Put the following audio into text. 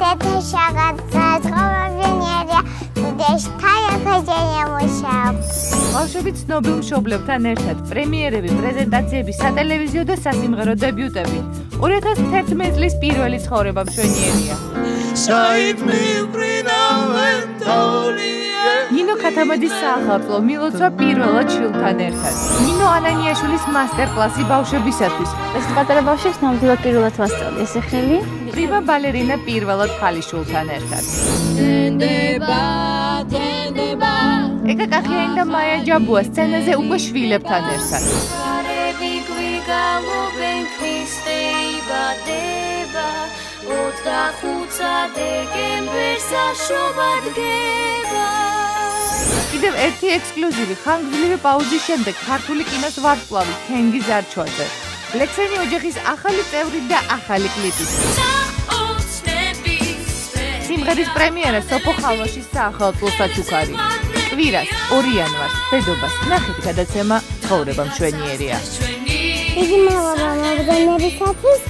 Ete shagata zgomavinierya tudesh tayakajenya mushab. ბავშვები ცნობილ მშობლებთან ერთად პრემიერები, პრეზენტაციები, სატელევიზიო და სასიმღერო დებიუტები. 2011 წლის პირველი ცხოვრება მშვენიერია. ნინო ქათამაძის საახალწლო მილოცვა პირველად შვილთან ერთად. ნინო ანანიაშვილის მასტერკლასი ბავშვებისათვის. ეს პატარა ბავშვებს ნამდვილად პირველად ვასწავლე ეს ხელი. პრიმა ბალერინა პირველად ქალიშვილთან ერთად. ეკა კახიანი და მაია ჯაბუა სცენაზე უკვე შვილებთან ერთად. კიდევ ერთი ექსკლუზივი ხანგრძლივი პაუზის შემდეგ ქართული კინოს ვარსკვლავი თენგიზ არჩვაძე. ლექსენი ოჯახის ახალი წევრი და ახალი კლიპი. სიმღერის პრემიერა სოფო ხალვაშის საახალწლო საჩუქარი. კვირას 2 იანვარს ბედობას ნახეთ გადაცემა ცხოვრება მშვენიერია. იგი მაღლა მოგდენებისათვის